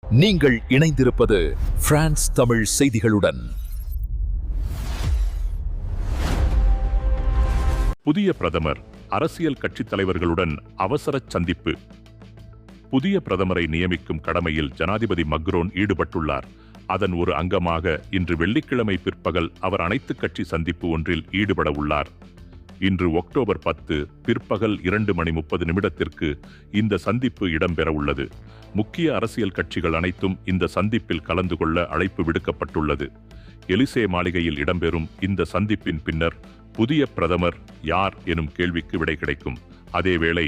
நீங்கள் இணைந்திருப்பது பிரான்ஸ் தமிழ் செய்திகளுடன். புதிய பிரதமர் அரசியல் கட்சித் தலைவர்களுடன் அவசர சந்திப்பு. புதிய பிரதமரை நியமிக்கும் கடமையில் ஜனாதிபதி மக்ரோன் ஈடுபட்டுள்ளார். அதன் ஒரு அங்கமாக இன்று வெள்ளிக்கிழமை பிற்பகல் அவர் அனைத்துக் கட்சி சந்திப்பு ஒன்றில் ஈடுபட உள்ளார். இன்று அக்டோபர் 10 பிற்பகல் 2:30 இந்த சந்திப்பு இடம்பெற உள்ளது. முக்கிய அரசியல் கட்சிகள் அனைத்தும் இந்த சந்திப்பில் கலந்து கொள்ள அழைப்பு விடுக்கப்பட்டுள்ளது. எலிசே மாளிகையில் இடம்பெறும் இந்த சந்திப்பின் பின்னர் புதிய பிரதமர் யார் எனும் கேள்விக்கு விடை கிடைக்கும். அதேவேளை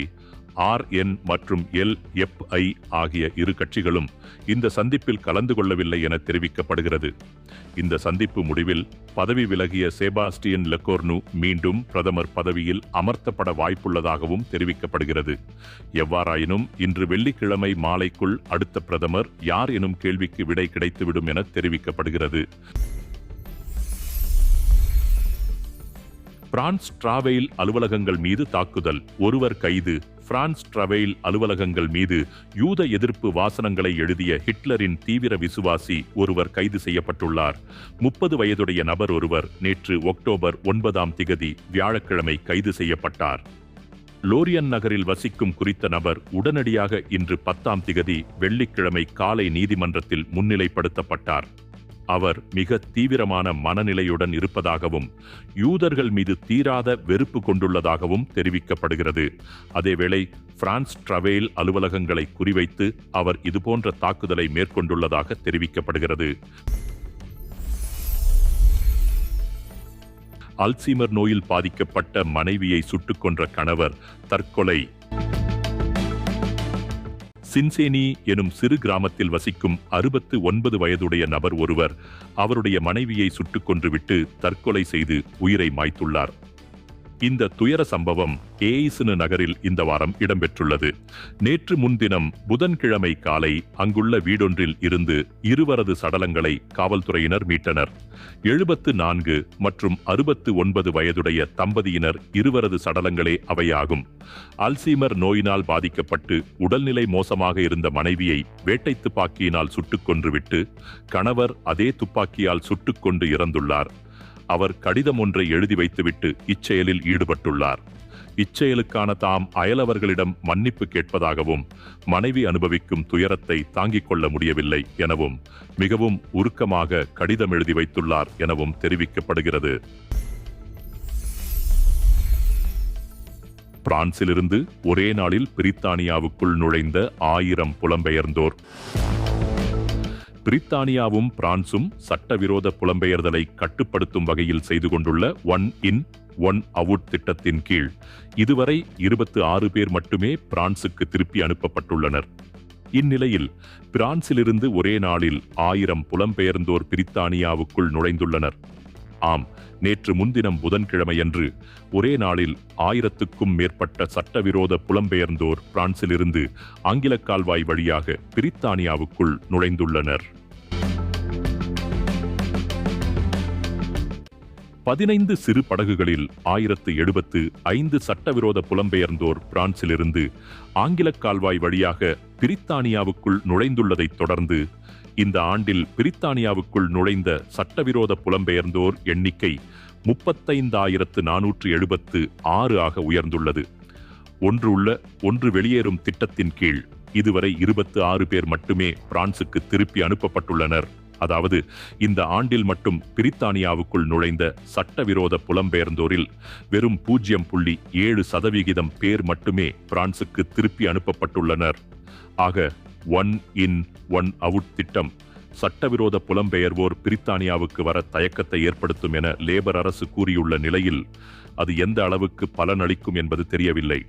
RN மற்றும் LFI ஆகிய இரு கட்சிகளும் இந்த சந்திப்பில் கலந்து கொள்ளவில்லை என தெரிவிக்கப்படுகிறது. இந்த சந்திப்பு முடிவில் பதவி விலகிய செபாஸ்டியன் லெகோர்னு மீண்டும் பிரதமர் பதவியில் அமர்த்தப்பட வாய்ப்புள்ளதாகவும் தெரிவிக்கப்படுகிறது. எவ்வாறாயினும் இன்று வெள்ளிக்கிழமை மாலைக்குள் அடுத்த பிரதமர் யார் எனும் கேள்விக்கு விடை கிடைத்துவிடும் என தெரிவிக்கப்படுகிறது. பிரான்ஸ் டிராவெயில் அலுவலகங்கள் மீது தாக்குதல், ஒருவர் கைது. பிரான்ஸ் டிராவெயில் அலுவலகங்கள் மீது யூத எதிர்ப்பு வாசகங்களை எழுதிய ஹிட்லரின் தீவிர விசுவாசி ஒருவர் கைது செய்யப்பட்டுள்ளார். 30 வயதுடைய நபர் ஒருவர் நேற்று அக்டோபர் 9 வியாழக்கிழமை கைது செய்யப்பட்டார். லோரியன் நகரில் வசிக்கும் குறித்த நபர் உடனடியாக இன்று 10 வெள்ளிக்கிழமை காலை நீதிமன்றத்தில் முன்னிலைப்படுத்தப்பட்டார். அவர் மிக தீவிரமான மனநிலையுடன் இருப்பதாகவும் யூதர்கள் மீது தீராத வெறுப்பு கொண்டுள்ளதாகவும் தெரிவிக்கப்படுகிறது. அதேவேளை பிரான்ஸ் டிராவெயில் அலுவலகங்களை குறிவைத்து அவர் இதுபோன்ற தாக்குதலை மேற்கொண்டுள்ளதாக தெரிவிக்கப்படுகிறது. அல்சீமர் நோயில் பாதிக்கப்பட்ட மனைவியை சுட்டுக் கொன்ற கணவர் தற்கொலை. சின்சேனி எனும் சிறு கிராமத்தில் வசிக்கும் 69 வயதுடைய நபர் ஒருவர் அவருடைய மனைவியை சுட்டுக் கொன்றுவிட்டு தற்கொலை செய்து உயிரை மாய்த்துள்ளார். இந்த துயர சம்பவம் ஏய்சனு நகரில் இந்த வாரம் இடம்பெற்றுள்ளது. நேற்று முன்தினம் புதன்கிழமை காலை அங்குள்ள வீடொன்றில் இருந்து இருவரது சடலங்களை காவல்துறையினர் மீட்டனர். 74 மற்றும் 69 வயதுடைய தம்பதியினர் இருவரது சடலங்களே அவையாகும். அல்சீமர் நோயினால் பாதிக்கப்பட்டு உடல்நிலை மோசமாக இருந்த மனைவியை வேட்டை துப்பாக்கியினால் சுட்டுக் கொன்றுவிட்டு கணவர் அதே துப்பாக்கியால் சுட்டுக் கொண்டு இறந்துள்ளார். அவர் கடிதம் ஒன்றை எழுதி வைத்துவிட்டு இச்செயலில் ஈடுபட்டுள்ளார். இச்செயலுக்கான தாம் அயலவர்களிடம் மன்னிப்பு கேட்பதாகவும் மனைவி அனுபவிக்கும் துயரத்தை தாங்கிக் கொள்ள முடியவில்லை எனவும் மிகவும் உருக்கமாக கடிதம் எழுதி வைத்துள்ளார் எனவும் தெரிவிக்கப்படுகிறது. பிரான்சிலிருந்து ஒரே நாளில் பிரித்தானியாவுக்குள் நுழைந்த 1000 புலம்பெயர்ந்தோர். பிரித்தானியாவும் பிரான்சும் சட்டவிரோத புலம்பெயர்தலை கட்டுப்படுத்தும் வகையில் செய்து கொண்டுள்ள 1 in 1 out திட்டத்தின் கீழ் இதுவரை 26 பேர் மட்டுமே பிரான்சுக்கு திருப்பி அனுப்பப்பட்டுள்ளனர். இந்நிலையில் பிரான்சிலிருந்து ஒரே நாளில் 1000 புலம்பெயர்ந்தோர் பிரித்தானியாவுக்குள் நுழைந்துள்ளனர். ஆம், நேற்று முன்தினம் புதன்கிழமையன்று ஒரே நாளில் 1000க்கும் மேற்பட்ட சட்டவிரோத புலம்பெயர்ந்தோர் பிரான்சிலிருந்து ஆங்கில கால்வாய் வழியாக பிரித்தானியாவுக்குள் நுழைந்துள்ளனர். 15 சிறு படகுகளில் 1075 சட்டவிரோத புலம்பெயர்ந்தோர் பிரான்சிலிருந்து ஆங்கில கால்வாய் வழியாக பிரித்தானியாவுக்குள் நுழைந்துள்ளதைத் தொடர்ந்து இந்த ஆண்டில் பிரித்தானியாவுக்குள் நுழைந்த சட்டவிரோத புலம்பெயர்ந்தோர் எண்ணிக்கை 35,476 ஆக உயர்ந்துள்ளது. ஒன்று வெளியேறும் திட்டத்தின் கீழ் இதுவரை 26 பேர் மட்டுமே பிரான்சுக்கு திருப்பி அனுப்பப்பட்டுள்ளனர். அதாவது இந்த ஆண்டில் மட்டும் பிரித்தானியாவுக்குள் நுழைந்த சட்டவிரோத புலம்பெயர்ந்தோரில் வெறும் 0.7% பேர் மட்டுமே பிரான்சுக்கு திருப்பி அனுப்பப்பட்டுள்ளனர். ஆக 1 in 1 out திட்டம் சட்டவிரோத புலம்பெயர்வோர் பிரித்தானியாவுக்கு வர தயக்கத்தை ஏற்படுத்தும் என லேபர் அரசு கூறியுள்ள நிலையில் அது எந்த அளவுக்கு பலனளிக்கும் என்பது தெரியவில்லை.